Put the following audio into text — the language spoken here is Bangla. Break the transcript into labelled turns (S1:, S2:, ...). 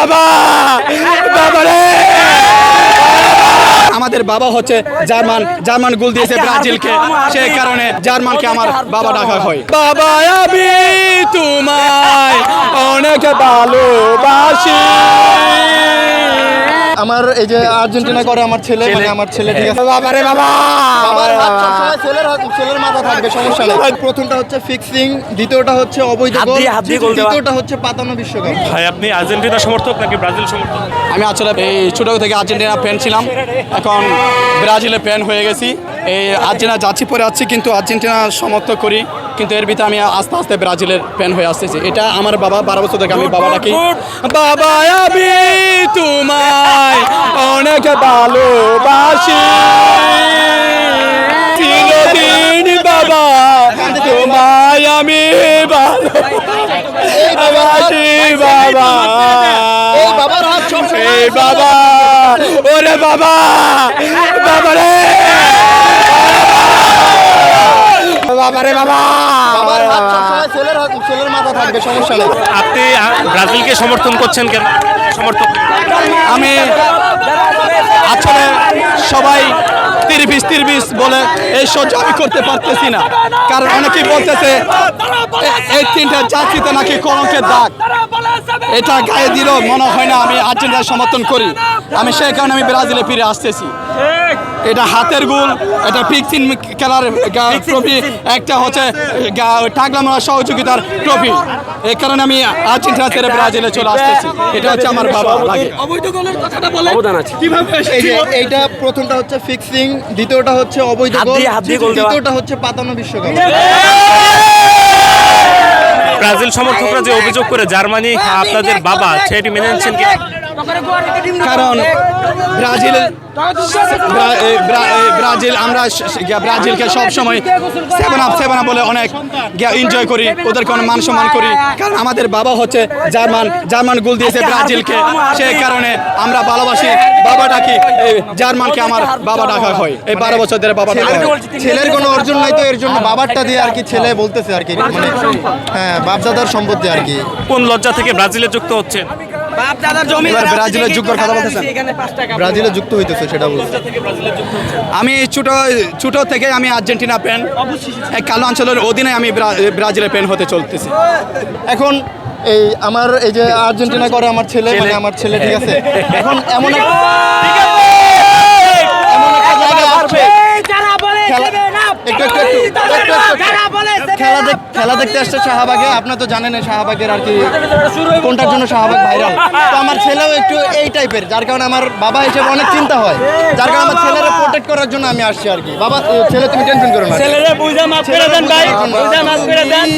S1: বাবা বাবা রে আমাদের বাবা হচ্ছে জার্মান গোল দিয়েছে ব্রাজিলকে, সেই কারণে জার্মানকে আমার বাবা ডাকা হয়। বাবা আমি তোমায় অনেক ভালোবাসি।
S2: আমার এই যে আর্জেন্টিনা করে আমার ছেলে, মানে আমার ছেলে, ঠিক আছে।
S1: বাবা রে বাবা,
S2: বাবার হাত সবসময় ছেলের মাথা থাকবে, সমস্যা নেই। প্রথমটা হচ্ছে ফিক্সিং, দ্বিতীয়টা হচ্ছে অবৈধ গোল, তৃতীয়টা হচ্ছে পাতানো বিশ্বকাপ।
S3: ভাই আপনি আর্জেন্টিনা সমর্থক নাকি ব্রাজিল সমর্থক?
S1: আমি আসলে এই ছোট থেকে আর্জেন্টিনা ফ্যান ছিলাম, এখন ব্রাজিলের ফ্যান হয়ে গেছি। এই আর্জেন্টিনা যাচ্ছি পরে আছি, কিন্তু আর্জেন্টিনা সমর্থক করি, কিন্তু এর ভিতরে আমি আস্তে আস্তে ব্রাজিলের ফ্যান হয়ে আসতেছি। এটা আমার বাবা, 12 বছর থেকে আমি বাবা ডাকি। বাবা আমি তোমায় অনেক ভালোবাসি, চিরদিন বাবা তোমায় আমি ভালোবাসি। বাবা
S2: এই বাবার হাত সবসময়
S1: এই বাবা, ওরে বাবা বাবা রে বাবা রে বাবা,
S2: বাবার হাত সবসময় ছেলের মাথা থাকবে, সমস্যা নেই।
S3: আপনি ব্রাজিলকে সমর্থন করছেন কেন? সমর্থক
S1: আমি আসলে সবাই 30-20 বলে এই সহ্য আমি করতে পারতেছি না, কারণ অনেকেই বলতেছে এই তিনটা জাতিতে নাকি কলঙ্কের দাগ, এটা গায়ে দিল মনে হয় না আমি আর্জেন্টিনার সমর্থন করি। আমি সেই কারণে আমি ব্রাজিলে ফিরে আসতেছি। এটা হাতের গোল, এটা ফিক্সিং খেলার ট্রফি, একটা হচ্ছে টাগলা মারা সহযোগিতার ট্রফি। এই কারণে আমি আর্জেন্টিনা ছেড়ে ব্রাজিলে চলে আসতেছি। এটা হচ্ছে আমার বাবা লাগে।
S2: এই যে এইটা প্রথমটা হচ্ছে ফিক্সিং, দ্বিতীয়টা হচ্ছে অবৈধ গোল, তৃতীয়টা হচ্ছে পাতানো বিশ্বকাপ।
S3: ব্রাজিল সমর্থকরা যে অভিযোগ করে জার্মানি আপনাদের বাবা, সেটি মেনে নিচ্ছেন কি?
S1: কারণ ব্রাজিল আমরা ব্রাজিলকে সবসময় সেভেন আপ বলে অনেক এনজয় করি, ওদেরকে অনেক মান সম্মান করি, কারণ আমাদের বাবা হচ্ছে জার্মান গোল দিয়েছে ব্রাজিলকে, সেই কারণে আমরা ভালোবাসি, বাবা ডাকি। জার্মানকে আমার বাবা ডাকা হয়, এই 12 বছর ধরে বাবা ডাকা হয়।
S2: ছেলের কোনো অর্জন নাই তো এর জন্য বাবারটা দিয়ে আর কি ছেলে বলতেছে আর কি, মানে হ্যাঁ বাপদাদার সম্পত্তি আর কি।
S3: কোন লজ্জা থেকে ব্রাজিলে যুক্ত হচ্ছেন?
S1: এবার ব্রাজিলের যুগের কথা বলতেছেন,
S2: ব্রাজিলে যুক্ত হইতেছে সেটা বলছে।
S1: আমি ছোট থেকে আমি আর্জেন্টিনা ফ্যান, কালো অঞ্চলের অধীনে আমি ব্রাজিলের ফ্যান হতে চলতেছি।
S2: এখন এই আমার এই যে আর্জেন্টিনা করে আমার ছেলে, মানে আমার ছেলে, ঠিক আছে। এখন এমন একটা জায়গায় আসছে, খেলা দেখতে আসছে শাহবাগে। আপনার তো জানেন শাহবাগের আর কি কোনটার জন্য শাহবাগ ভাইরাল। তো আমার ছেলেও একটু এই টাইপের, যার কারণে আমার বাবা হিসেবে অনেক চিন্তা হয়, যার কারণে আমার ছেলেরা প্রোটেক্ট করার জন্য আমি আসছি আর কি। বাবা ছেলে তুমি টেনশন করো না,
S4: ছেলেরে বুঝা মাফ করে দেন ভাই, বুঝা মাফ করে দেন।